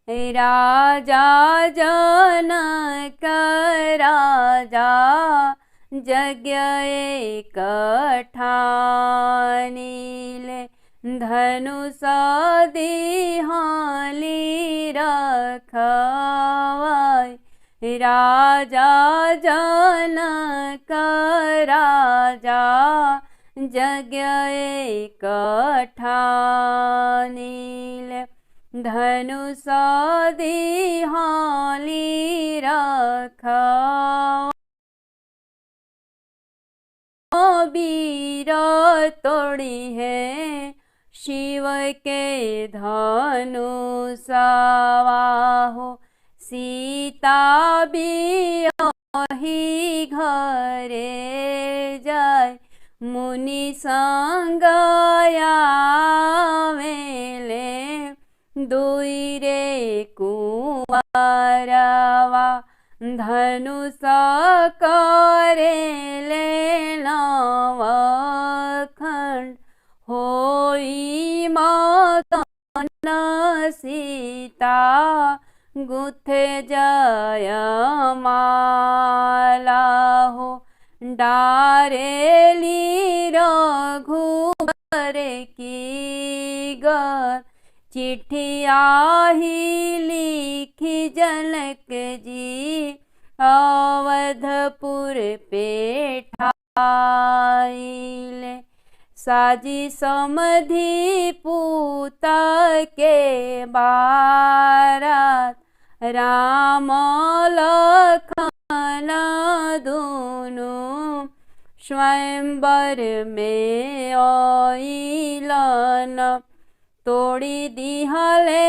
राजा जनक राजा यज्ञ एक ठानिले धनुष दिहाली रखवाय राजा जनक राजा यज्ञ एक ठानिले धनुष दिहाली रखवाय वीर तोड़ी है शिव के धनुषावाहो सीता बियाही घरे जाय मुनि संग आवेले दुई रे कुंवरवा धनुष करेले नवखंड होई मगन सीता गुथे जयमाला हो डारेली रघुबर की गर चिट्ठिया ही लिखी जनक जी अवधपुर पे ठाइले साजी समधि पूत के बारात राम लखन दुनु स्वयंवर में आइलन तोड़ी दिहले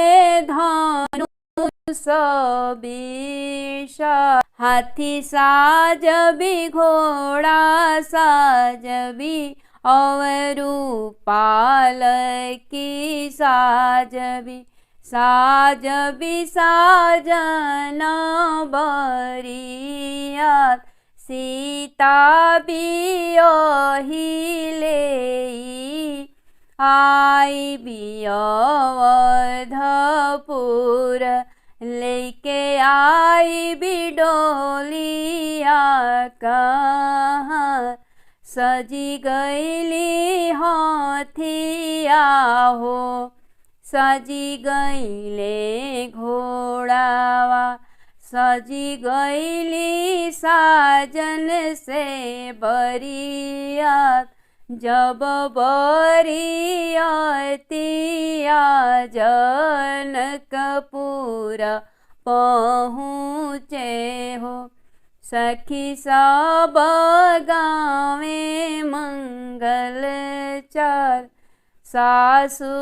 धनुष विषा हाथी साजबी घोड़ा साजबी अवरु पालकी साजबी साजबी साजन बरियात सीता बियाही लेई आई अवधपुर लेके आई बिडोलिया कहाँ सजी गईली हाथिया हो सजी गईले घोड़ावा सजी गईली साजन से बरियात जब बरियातिया जनकपुर पहुँचे हो सखी सब गावे मंगल चार सासु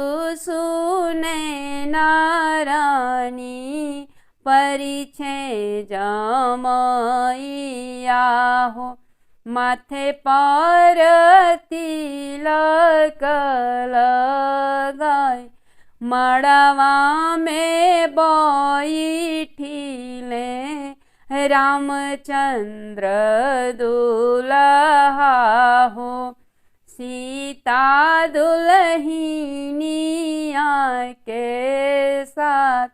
सुने नारानी परिछे जमैया हो माथे पर तिलक लगाय मड़वा में बैठिले रामचंद्र दुल्हा हो सीता दुल्हनिया के साथ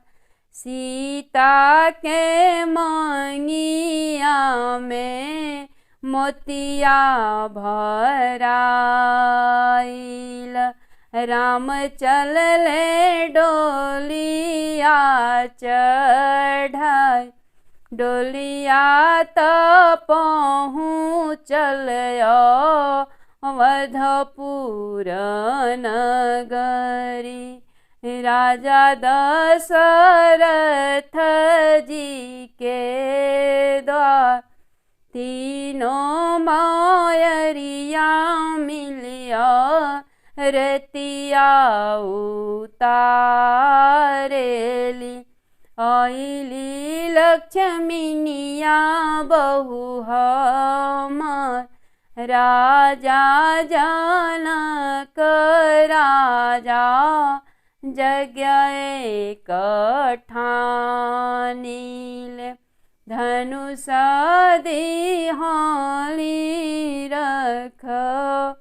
सीता के मंगिया में मोतिया भराइल राम चलले डोलिया चढ़ाई डोलिया त पहुँचल अवधपुर नगरी राजा दशरथ जी के द्वार तीनों मायरिया मिलिया रतिया उतारेली आइली लक्ष्मीनिया बहु हमार राजा जनक राजा यज्ञ एक ठानिले धनुष दिहाली रखवाय।